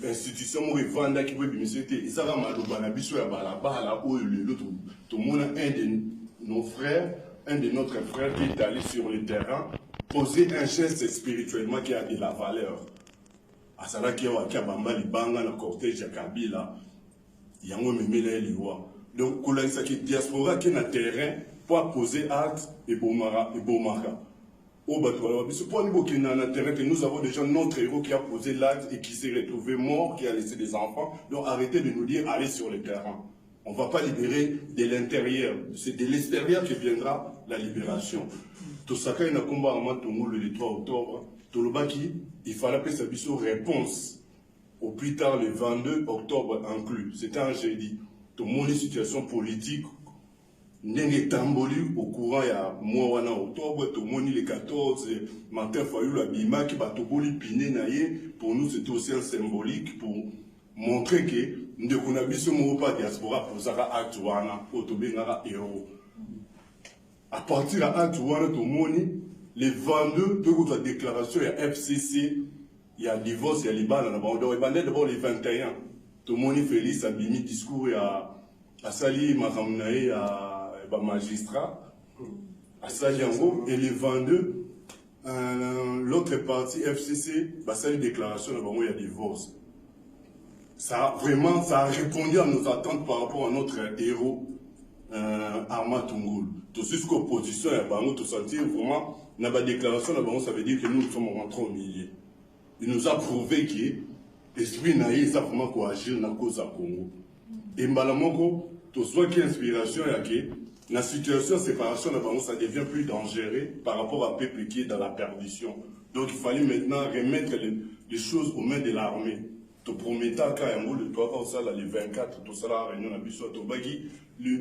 Institution mo revanda qui peut bimisete et ça va maloba na biso ya balabala oyo lelo tout le monde un de nos frères, un de notre frère qui est allé sur le terrain poser un geste spirituellement qui a de la valeur. Asala qui a bamba libanga na cortège ya Kabila yango memela liwa. Donc kolakisa ki diaspora qui na terrain pour poser acte et bomara. Nous avons déjà notre héros qui a posé l'acte et qui s'est retrouvé mort, qui a laissé des enfants. Donc arrêtez de nous dire allez sur le terrain. On ne va pas libérer de l'intérieur. C'est de l'extérieur que viendra la libération. Tout ça, quand il y a un combat le 3 octobre, il fallait que ça puisse une réponse. Au plus tard, le 22 octobre inclus. C'était un jeudi. Tout le monde, situation politique. N'est tamboli au courant il y a mois en octobre, tout le monde le 14, Martin Fayulu Abima qui va toboli piné naïe. Pour nous c'était aussi un symbolique pour montrer que nous n'avons pas diaspora pour ça acte wana autobengara héros. À partir de acte wana tout le monde les 22 de la déclaration il y a FCC, il y a divorce, il y a Liban, on doit d'abord les 21. Tout le monde Félix Abimi discours à Sali Maramnae à magistrat à Saliango et les 22 l'autre partie FCC ça une déclaration il y a divorce. Ça vraiment ça a répondu à nos attentes par rapport à notre héros Arma Tungulu. Tout ce qu'opposition tout sentir vraiment dans la déclaration ça veut dire que nous sommes rentrés au milieu. Il nous a prouvé que l'esprit naïe ça vraiment quoi agir dans la cause à Congo et malamoko tout soit qui inspiration et que la situation de séparation, ça devient plus dangereux par rapport à peuple qui est dans la perdition. Donc il fallait maintenant remettre les choses aux mains de l'armée. Tout premier temps, quand le 3 le 24, tout ça, la réunion à Bissau, le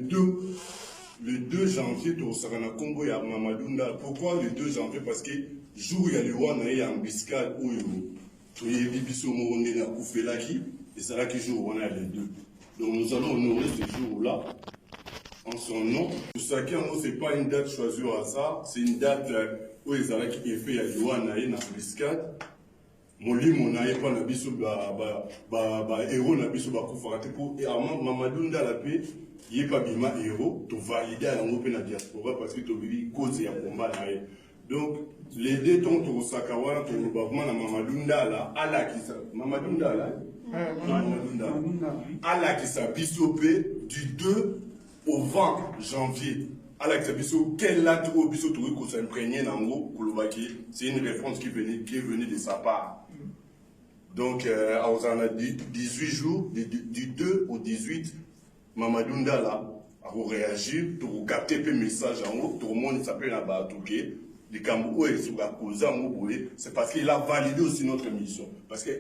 2 janvier, tout ça, on a Congo et à Mamadunda. Pourquoi le 2 janvier? Parce que jour où il y a le roi, il y a un embuscade où il y a des Bissau, on est à Koufelaki, et c'est là que jour où on a les deux. Donc nous allons honorer ce jour-là. En son nom, tout ça qui ce n'est pas une date choisie au hasard, c'est une date où ils ont qui est fait à Yohanaï dans l'Escade. Moli monaï pas na biso héros na biso ba kufarate pour et Mamadunda la paix il est pas bima héros to valider à l'Europe na diaspora parce que to vivi cause ya combat là. Donc les deux tons to sakawa to mouvement na Mamadunda là ala qui ça Mamadunda là ala qui ça biso du 2 au 20 janvier, à l'acceptation, quel acte au biseau qu'on s'imprégnait dans le Koulobaki, c'est une réponse qui est venue de sa part. Donc, on a 18 jours, du 2 au 18, Mamadunda là, a réagi, pour capter le message en haut, tout le monde s'appelle à Baatouké, les Cambou et c'est parce qu'il a validé aussi notre mission. Parce que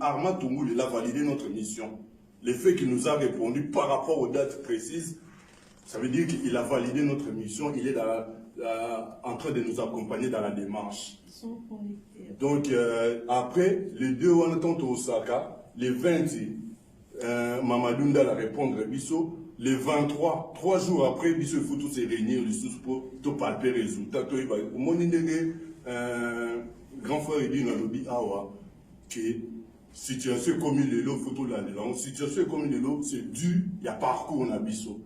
Arma Tungulu, il a validé notre mission. Le fait qu'il nous a répondu par rapport aux dates précises, ça veut dire qu'il a validé notre mission, il est en train de nous accompagner dans la démarche. Donc après, les 2 on attend au Osaka, les 20, Mamadunda va répondre à Bissau, les 23, 3 jours après, Bissau il faut tous se réunir pour palper les résultats. Grand frère il dit dans le lobby que situation comme il est là, photo là, situation comme il est là, c'est dû, il y a parcours en Bissau.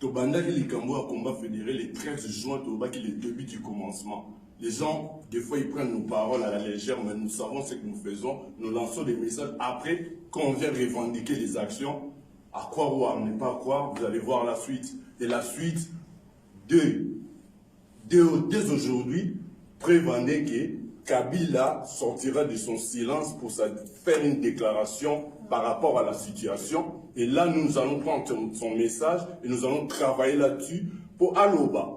Tobanda qui est à combat fédéré le 13 juin, Toba qui est le début du commencement. Les gens, des fois, ils prennent nos paroles à la légère, mais nous savons ce que nous faisons. Nous lançons des messages. Après, quand on vient revendiquer les actions, à croire ou à ne pas croire, vous allez voir la suite. Et la suite, dès aujourd'hui, prévenez que Kabila sortira de son silence pour faire une déclaration par rapport à la situation. Et là, nous allons prendre son message et nous allons travailler là-dessus pour Aloba.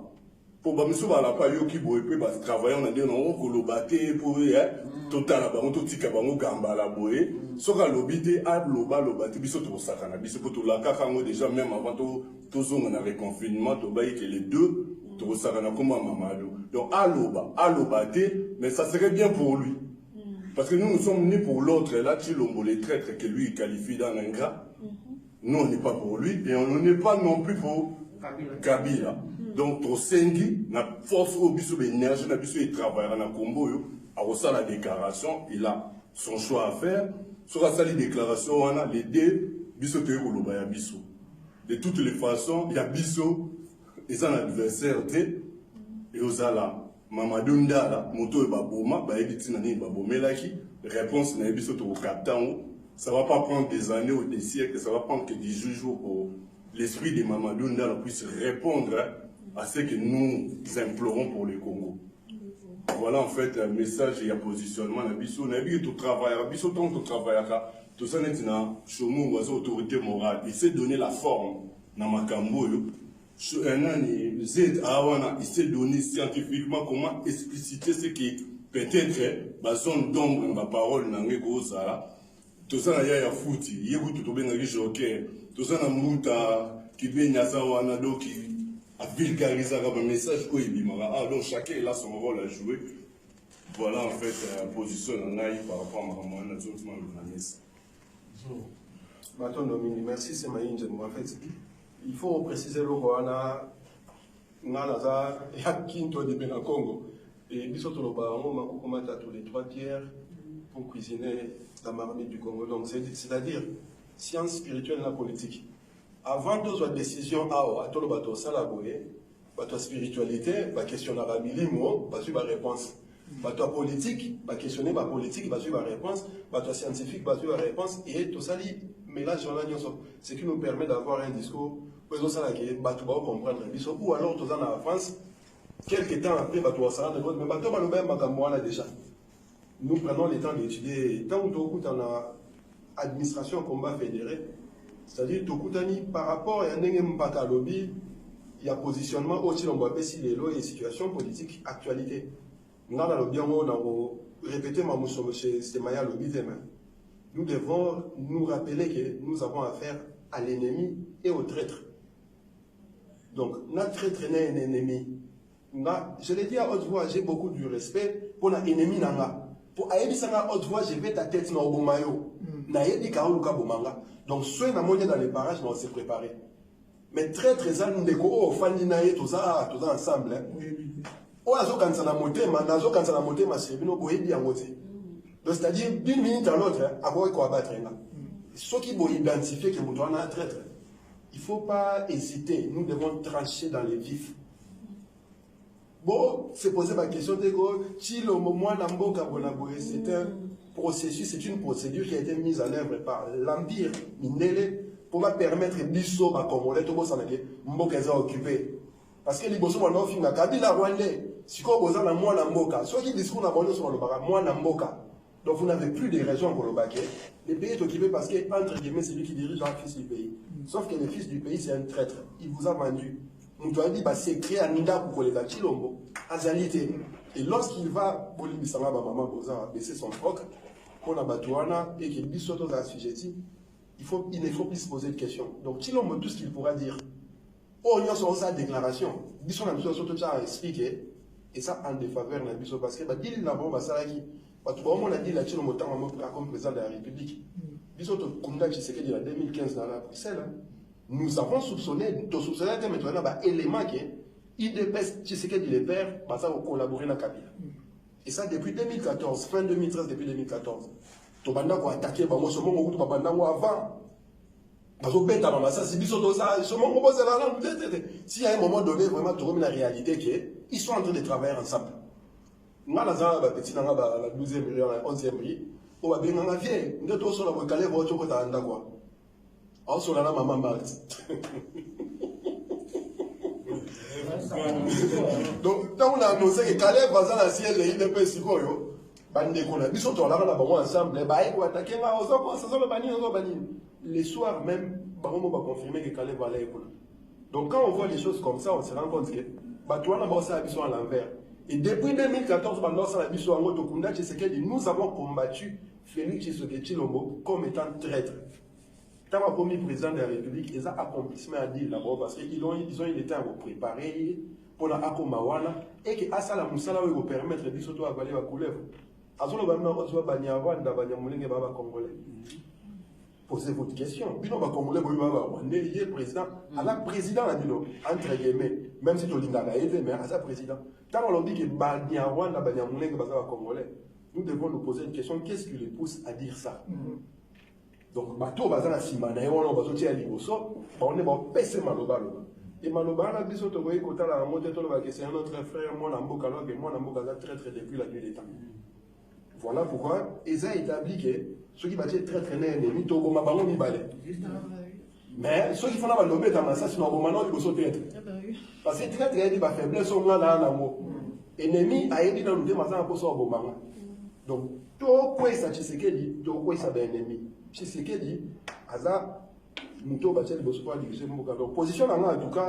pour bamiso bala pa yo ki boye pe ba travailler on a dit non ko lobate pour total bango to tika bango gamba la boye soka lobite a lobate biso to sakana biso po to la kakango déjà même avant to zonga na reconfinement to bayi que les deux to sakana comme Mamadou donc a lobate mais ça serait bien pour lui parce que nous sommes nés pour l'autre là Tshilombo les traîtres que lui il qualifie dans l'ingrat nous on n'est pas pour lui et on n'est pas non plus pour Kabila. Donc, au Sengi, na force au biso d'énergie, na biso de travail, na combo, a reçu la déclaration, il a son choix à faire. Sur la déclaration, on a les deux biso te koloba ya biso. De toutes les façons, il y a biso, ils ont un adversaire et aux ala. Mamadou Ndala, moto et baboma, ba ebiti nani babomelaki, réponse na biso to captain. Ça va pas prendre des années ou des siècles, ça va prendre que 18 jours pour l'esprit de Mamadou Ndala puisse répondre à ce que nous implorons pour le Congo. Voilà en fait un message et un positionnement. On a vu tout travail, tout travail, tout ça n'est pas chomo ou autorité morale. Il s'est donné la forme dans Makambo. Il s'est donné scientifiquement comment expliciter ce qui peut-être la zone d'ombre dans la parole n'a tout ça n'a pas foutu. Il y a tout bien avec joker. Tout ça n'a pas qui vient Nyazawana qui a vulgarisé le message. Donc chacun a son rôle à jouer. Voilà en fait la position par rapport à Maman Nazotman Lunanis. Merci, c'est Maïnje. En fait, il faut préciser le Rwanda, Nalaza, Yakinto de Benakongo. Et Bissoto Lobarango, Makokomata tous les 3 tiers pour cuisiner la marmite du Congo. Donc, c'est-à-dire, science spirituelle et la politique. Avant de décision, à tout le bateau, ça la boye, bateau spiritualité, bah questionner la milimo, bah suivre la réponse. Bateau politique, bah questionner la politique, bah suivre la réponse. Bateau scientifique, bah suivre la réponse. Et tout ça, mélange en l'agneau, ce qui nous permet d'avoir un discours, pour ça, bateau va comprendre. Ou alors, tout ça, en France, quelques temps après, bateau va s'en rendre, mais bateau va nous faire ma déjà. Nous prenons le temps d'étudier, tant que tu as l'administration combat fédéré, c'est-à-dire que par rapport à un lobby, il y a positionnement aussi on voit si les lois et situations politiques actualité. Nous avons répété nous devons nous rappeler que nous avons affaire à l'ennemi et au traître. Donc, notre traître n'est un ennemi. Je l'ai dit à haute voix, j'ai beaucoup de respect pour notre ennemi. Pour Aïbisanga haute voix, je vais ta tête dans le Bomayo. Donc, ceux qui sont dans les parages, on s'est préparé. Mais très très nous déco, Fandinaye, tout ça ensemble. On a quand ça n'a monté, quand ça n'a monté, c'est bien monté. Donc, c'est-à-dire, d'une minute à l'autre, à quoi il faut abattre. Ceux qui vont identifier que vous devez un traître, il ne faut pas hésiter. Nous devons trancher dans les vifs. Bon, c'est poser ma question de si le moment c'est un processus, c'est une procédure qui a été mise en œuvre par l'Empire Mindele pour permettre Bisso à Congolais tout ça Mboka occupé. Parce que les Bosso ont fait un Kabila Rwandais. Si vous avez un mois Mboka, soit qui discours n'a pas sur le bara, moi Mboka. Donc vous n'avez plus de raisons pour le baquer. Le pays est occupé parce que, entre guillemets, c'est lui qui dirige le fils du pays. Sauf que le fils du pays, c'est un traître. Il vous a vendu. On doit dire, c'est créé un Nida pour les Tshilombo, Azalité. Et lorsqu'il va, baisser son froc, pour la Batouana, et qu'il dit surtout à assujetti, il ne faut plus se poser de questions. Donc, Tshilombo, tout ce qu'il pourra dire, oh, il y a sa déclaration. Bisson a surtout ça à expliquer, et ça en défaveur de Bisson, parce que, il n'a pas ça qui. On a dit la Tshilombo comme président de la République. Bisson, comme tu sais qu'il y a 2015 dans la Bruxelles, nous avons soupçonné, un élément qui est IDPS, tu sais qu'il est père, ça va collaborer dans Kabila. Et ça depuis 2014, fin 2013, depuis 2014. Tu vas attaquer, avant. S'il y a un moment donné, vraiment, tu remets la réalité qu'ils sont en train de travailler ensemble. Nous avons la 12e rue, la 11e rue, on va bien en vieille. Nous avons sur la calais, on va en quoi. On se la maman Marthe. Donc, quand on a annoncé que Calais va dans la siège de l'IDP Sikoyo, ils sont ensemble, les soirs même, on va confirmer que Calais va aller. Donc, quand on voit les choses comme ça, on se rend compte que Batouana Bossa Abisso à l'envers. Et depuis 2014, nous avons combattu Félix Tshisekedi Tshilombo comme étant traître. Quand le premier président de la République, ils ont accomplissement à dire là-bas parce qu'ils ont eu le temps de préparer pour la Akomawana et que Asala Moussala va permettre de surtout avaler la couleur. Azolo Bamna Otsua Banyawanda Banyamulenge Baba Congolais. Posez votre question. Bino ba Congolais Baba Rwandais, il est président. À la président la Bino, entre guillemets, même si Tolinga a aidé, mais à sa président. Quand on leur dit que Banyawanda Banyamulenge Baba Congolais, nous devons nous poser une question, qu'est-ce qui les pousse à dire ça? Donc, bateau bazana simana, on va sortir à l'Iboso, on est bon, pèse maloba. Et maloba, la biso to voyez kota la montée to que c'est un autre frère, moi namboka alors que moi namboka a traître depuis la nuit des temps. Voilà pourquoi Eza établit que ceux qui battent traître n'est ennemi, to goma bango mi balé. Mais ceux qui font la lobé dans ça, sinon bon maintenant ils sont traître. Parce que traître il dit ba faiblesse on a là mot. Ennemi a dit dans le thème ça pour ça bon manga. Donc, tout quoi ça Tshisekedi, tout quoi ça ben ennemi. Tshisekedi, Aza, Mouto Bachel Bossoa, donc position en tout cas,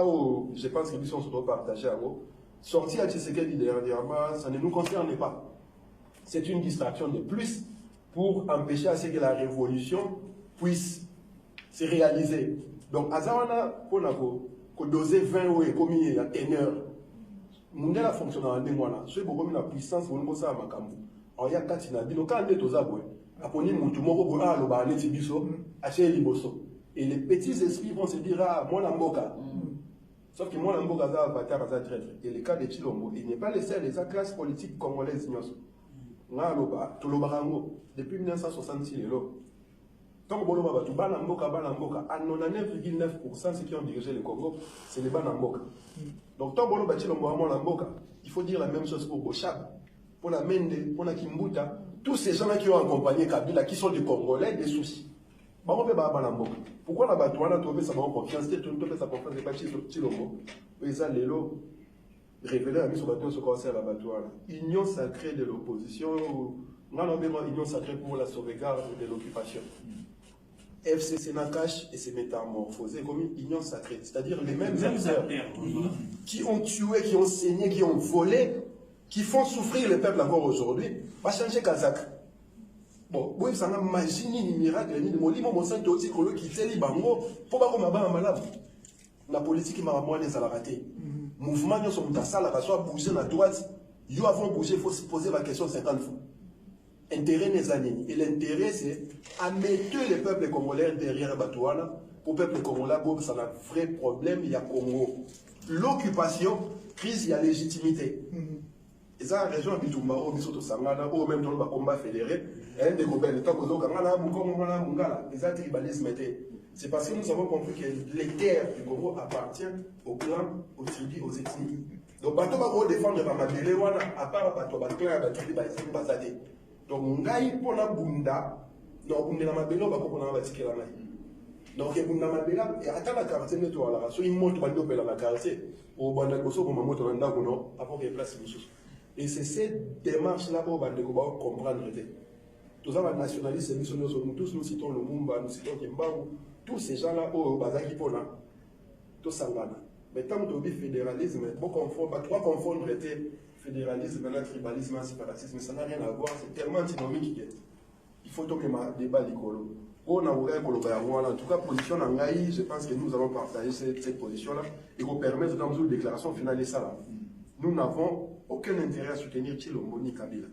je pense que nous sommes doit partager à vous. Sortir à Tshisekedi dernièrement, ça ne nous concerne pas. C'est une distraction de plus pour empêcher à ce que la révolution puisse se réaliser. Donc, Azawana, pour doser 20 euros et commis la teneur, nous avons fonctionné en démoina. Ce qui est la puissance, vous ne savez pas. Alors, il y a 4 sinabino, quand on est aux aboués. Et les petits esprits vont se dire, ah, moi l'amboka. Sauf que moi l'amboka a avatar, a traître. Et le cas de Tshilombo, il n'est pas le seul, les classes politiques congolaises. Depuis 1966, tant que Boloba, tout Banamboka, à 99,9% ceux qui ont dirigé le Congo, c'est les Banamboka. Donc, tant que Boloba Tshilombo a moi l'amboka, il faut dire la même chose pour Bochab, pour la Mende, pour la Kimbuta. Tous ces gens-là qui ont accompagné Kabila, qui sont des Congolais, des soucis. Pourquoi la Batouana trouve sa confiance, sa confiance de Tshilombo, et ça, Lélo, révélé à Miss Obaton ce conseil à la Batouana. Union sacrée de l'opposition, union sacrée pour la sauvegarde de l'occupation. FCC Nakash et s'est métamorphosé comme une union sacrée, c'est-à-dire les mêmes acteurs qui ont tué, qui ont saigné, qui ont volé, qui font souffrir le peuple encore aujourd'hui, va changer Kazakh. Bon, oui, ça n'a imaginé ni miracle, ni molimo, mon sang aussi, qui fait les bango, pour pas qu'on m'a malade. La politique m'a moins les raté. Mouvement, nous sommes dans ça, là, soit bouger à droite, ils avant bouger, il faut se poser la question 50 fois. Intérêt des années. Et l'intérêt, c'est à mettre le peuple congolais derrière Batouana, pour le peuple congolais, ça a un vrai problème, il y a Congo. L'occupation, crise, il y a légitimité. Et ça, la région Bitumba, ou Bisoto Sangana, ou même dans le combat fédéré, un des gobelins, le temps que nous avons tribalisme. C'est parce que nous avons compris que les terres du Congo appartiennent aux clans, aux tribus, aux ethnies. Donc, bateau va défendre la Mabélé, à part bateau, clan, la tribu, basade. Donc, ngai pour la Bunda, donc, on est la Mabélé, on va comprendre la tique la main. Donc, il y a Mabélé, et attends la quartier nettoie là, soit il monte dans la quartier, au Banda Koso, comme un moto dans le avant qu'il place une chose. Et c'est cette démarche-là qu'on va comprendre. Tous les nationalistes, nous tous nous citons le Mumba, nous citons Kimbaou, tous ces gens-là, au Bazaki Pona, tous Sangana. Mais tant que le fédéralisme, trois confondre fédéralisme, tribalisme, séparatisme, ça n'a rien à voir, c'est tellement antinomique. Il faut tomber un débat d'écolo. En tout cas, position Nangaï, je pense que nous allons partager cette position-là et qu'on permet dans une déclaration finale de ça là. Nous n'avons aucun intérêt à soutenir Tshilombo ni Kabila.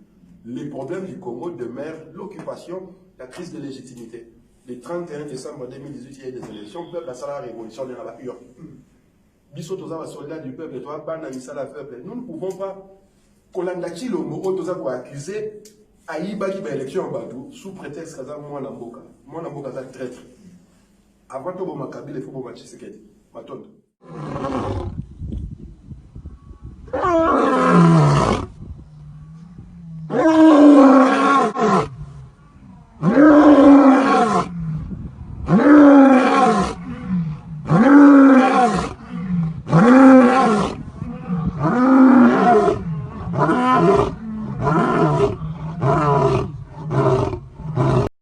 Les problèmes du Congo demeurent l'occupation, la crise de légitimité. Le 31 décembre 2018, il y a eu des élections, le peuple a la révolution de la Hur. Bissotoza, soldat du peuple, toi, Banamisa la peuple. Nous ne pouvons pas, Kolanda Tshilombo, Otoza pour accuser Aïba qui va élection en Badou, sous prétexte que moi Namboka. Moi Namboka, c'est traître. Avant de Kabila, il faut que Tshisekedi.